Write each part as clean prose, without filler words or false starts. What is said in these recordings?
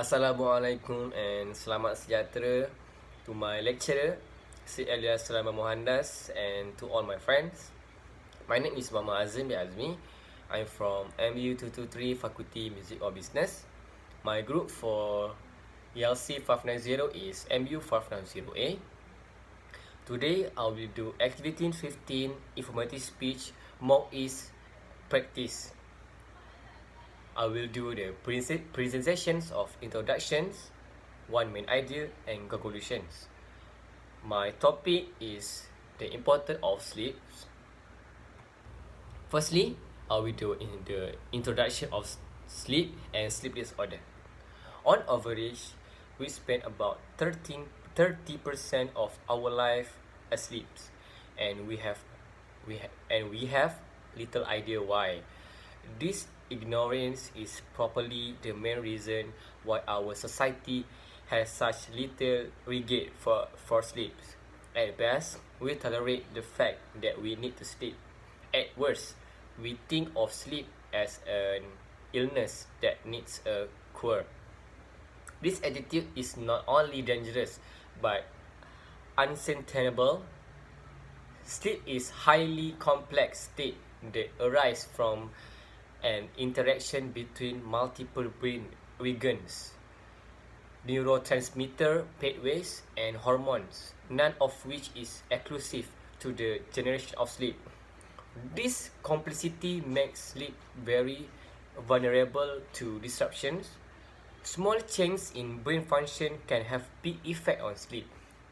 Assalamualaikum and selamat sejahtera to my lecturer, si ELYAS SULAIMAN MOHANDAS, and to all my friends. My name is Hazim bin Azmi. I'm from MU 223 Faculty Music or Business. My group for ELC 590 is MU 590A. Today I will do activity 15 informative speech mock is practice. I will do the presentations of introductions, one main idea, and conclusions. My topic is the importance of sleep. Firstly, I will do in the introduction of sleep and sleep disorder. On average, we spend about 30% of our life asleep, and we have little idea why. This ignorance is probably the main reason why our society has such little regard for sleep. At best, we tolerate the fact that we need to sleep. At worst, we think of sleep as an illness that needs a cure. This attitude is not only dangerous but unsustainable. Sleep is highly complex state that arises from an interaction between multiple brain regions, neurotransmitter pathways, and hormones, none of which is exclusive to the generation of sleep. This complexity makes sleep very vulnerable to disruptions. Small changes in brain function can have big effect on sleep,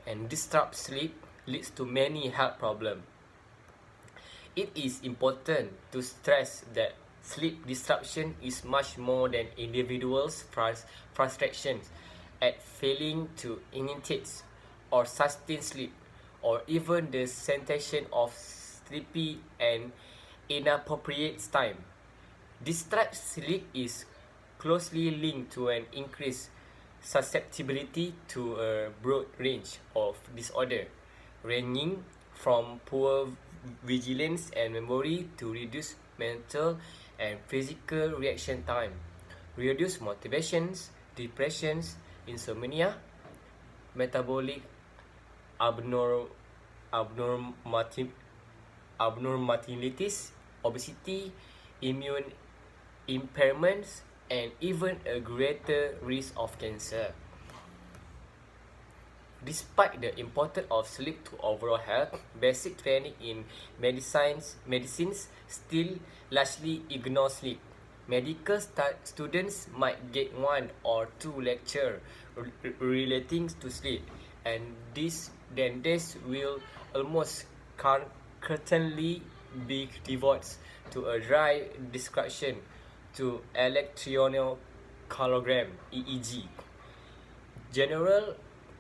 and disrupt sleep leads to many health problems. It is important to stress that sleep disruption is much more than individuals' frustrations at failing to initiate or sustain sleep, or even the sensation of sleepy and inappropriate time. Disturbed sleep is closely linked to an increased susceptibility to a broad range of disorder, ranging from poor vigilance and memory to reduced mental and physical reaction time, reduced motivations, depressions, insomnia, metabolic abnormalities, obesity, immune impairments, and even a greater risk of cancer. Despite the importance of sleep to overall health, basic training in medicines still largely ignore sleep. Medical students might get one or two lectures relating to sleep, and this will almost certainly be devoted to a dry discussion to electrocardiogram (EEG). General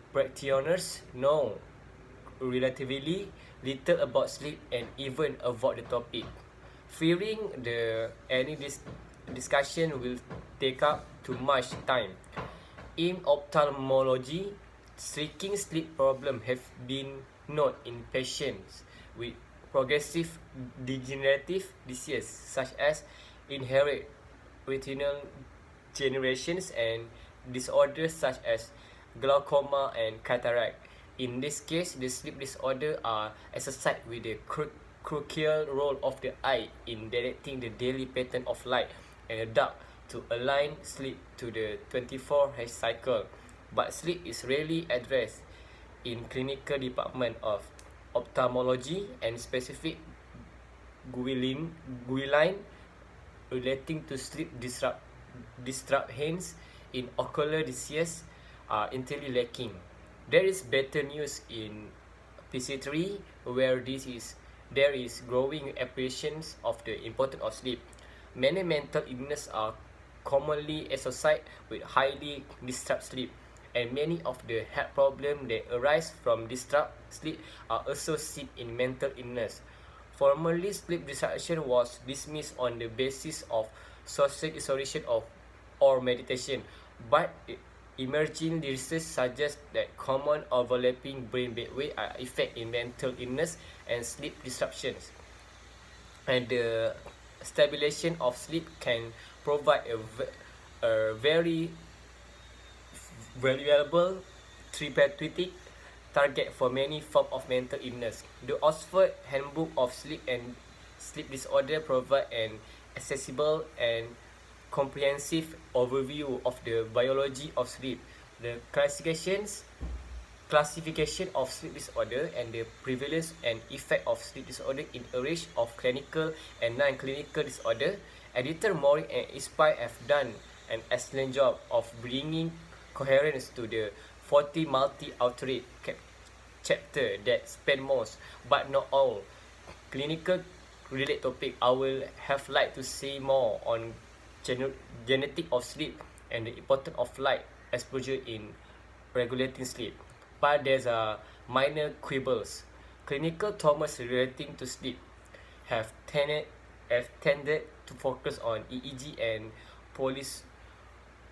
practitioners know relatively little about sleep and even avoid the topic, fearing any discussion will take up too much time. In ophthalmology, striking sleep problems have been known in patients with progressive degenerative diseases such as inherited retinal degenerations and disorders such as glaucoma and cataract. In this case, the sleep disorders are associated with the crucial role of the eye in directing the daily pattern of light and the dark to align sleep to the 24-hour cycle. But sleep is rarely addressed in clinical department of ophthalmology, and specific guideline relating to sleep disruptions in ocular disease are entirely lacking. There is better news in physiatry, where there is growing appreciation of the importance of sleep. Many mental illnesses are commonly associated with highly disturbed sleep, and many of the health problems that arise from disturbed sleep are also seen in mental illness. Formerly, sleep disruption was dismissed on the basis of social isolation or meditation, but emerging research suggests that common overlapping brain pathways are effect in mental illness and sleep disruptions, and the stabilization of sleep can provide a very valuable therapeutic target for many forms of mental illness. The Oxford Handbook of Sleep and Sleep Disorder provides an accessible and comprehensive overview of the biology of sleep, the classification of sleep disorder, and the prevalence and effect of sleep disorder in a range of clinical and non-clinical disorder. Editor Mori and Ispy have done an excellent job of bringing coherence to the 40 multi-authored chapter that span most, but not all, clinical related topic. I will have liked to say more on genetic of sleep and the importance of light exposure in regulating sleep. But there's a minor quibbles. Clinical traumas relating to sleep have tended to focus on EEG and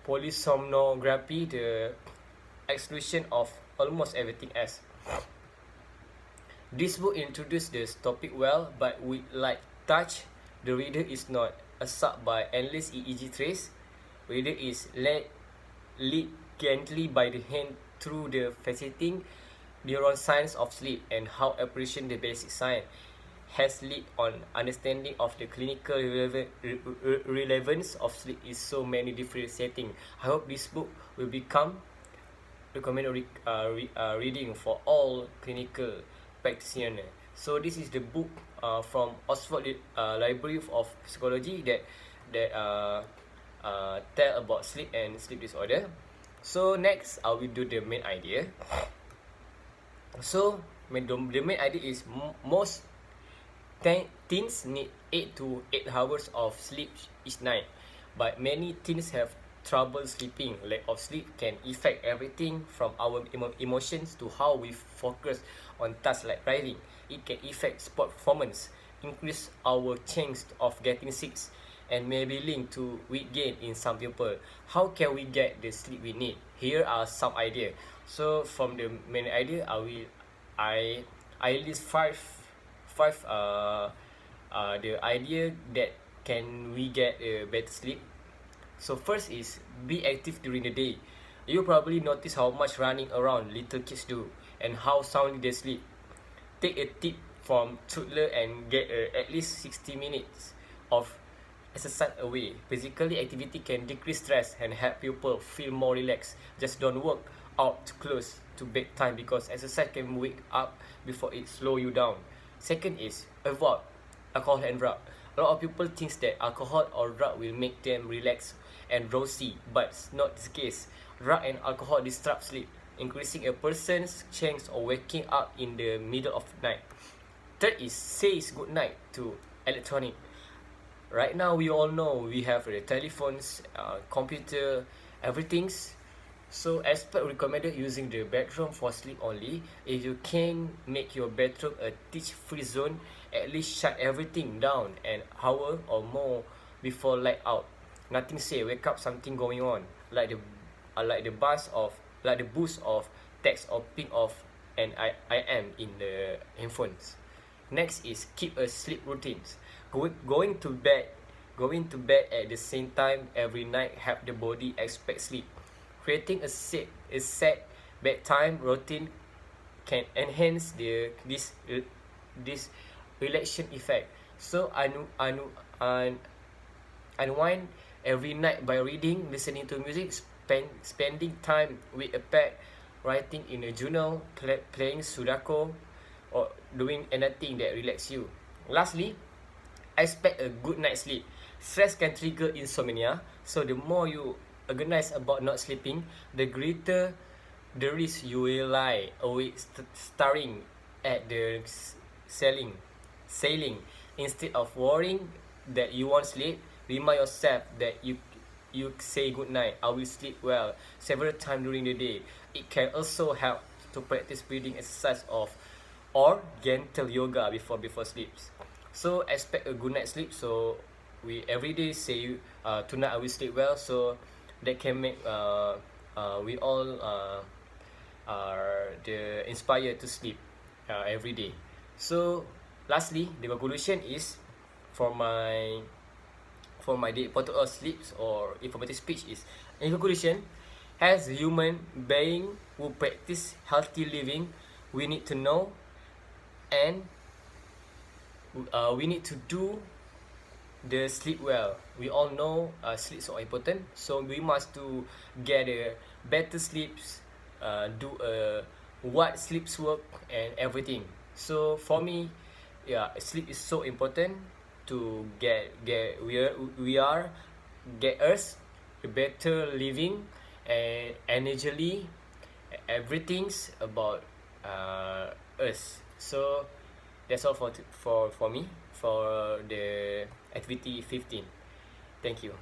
polysomnography, the exclusion of almost everything else. This book introduced this topic well, but with light touch, the reader is not assaulted by endless EEG trace. Reader is led gently by the hand through the fascinating neuron science of sleep and how appreciation the basic science has led on understanding of the clinical relevance of sleep in so many different settings. I hope this book will become recommended reading for all clinical practitioners. So this is the book from Oxford Library of Psychology that tell about sleep and sleep disorder. So next I will do the main idea. So the main idea is most teens need 8 to 8 hours of sleep each night, but many teens have trouble sleeping. Lack of sleep can affect everything from our emotions to how we focus on tasks like driving. It can affect sport performance, increase our chance of getting sick, and may be linked to weight gain in some people. How can we get the sleep we need? Here are some ideas. So from the main idea, I list five the idea that can we get a better sleep. So first is be active during the day. You probably notice how much running around little kids do and how soundly they sleep. Take a tip from toddler and get at least 60 minutes of exercise away. Physically activity can decrease stress and help people feel more relaxed. Just don't work out too close to bedtime because exercise can wake up before it slow you down. Second is avoid alcohol and drug. A lot of people think that alcohol or drug will make them relax and drowsy, but it's not the case. Drug and alcohol disrupt sleep, increasing a person's chance of waking up in the middle of the night. Third is say good night to electronic. Right now we all know we have the telephones, computer, everything's. So expert recommended using the bedroom for sleep only. If you can make your bedroom a teach-free zone, at least shut everything down an hour or more before light out. Nothing say wake up something going on, like the boost of text or ping of an I am in the headphones. Next is keep a sleep routines. Going to bed at the same time every night help the body expect sleep. Creating a set bedtime routine can enhance this relaxation effect. So unwind every night by reading, listening to music, spending time with a pet, writing in a journal, playing Sudoku, or doing anything that relax you. Lastly, expect a good night's sleep. Stress can trigger insomnia, so the more you organize about not sleeping, the greater the risk you will lie awake staring at the ceiling. Instead of worrying that you won't sleep, remind yourself that you say good night, I will sleep well several times during the day. It can also help to practice breathing exercise or gentle yoga before sleep. So expect a good night's sleep. So we every day say tonight I will sleep well. So that can make we all are inspired to sleep every day. So lastly, the conclusion is for my day portal of sleeps or informative speech is in conclusion, As human being who practice healthy living, we need to know and we need to do the sleep well. We all know sleep so important, so we must to get a better sleeps, do what sleeps work and everything. So for me, yeah, sleep is so important to get we are get us a better living and energy, everything's about us. So that's all for me for the activity 15. Thank you.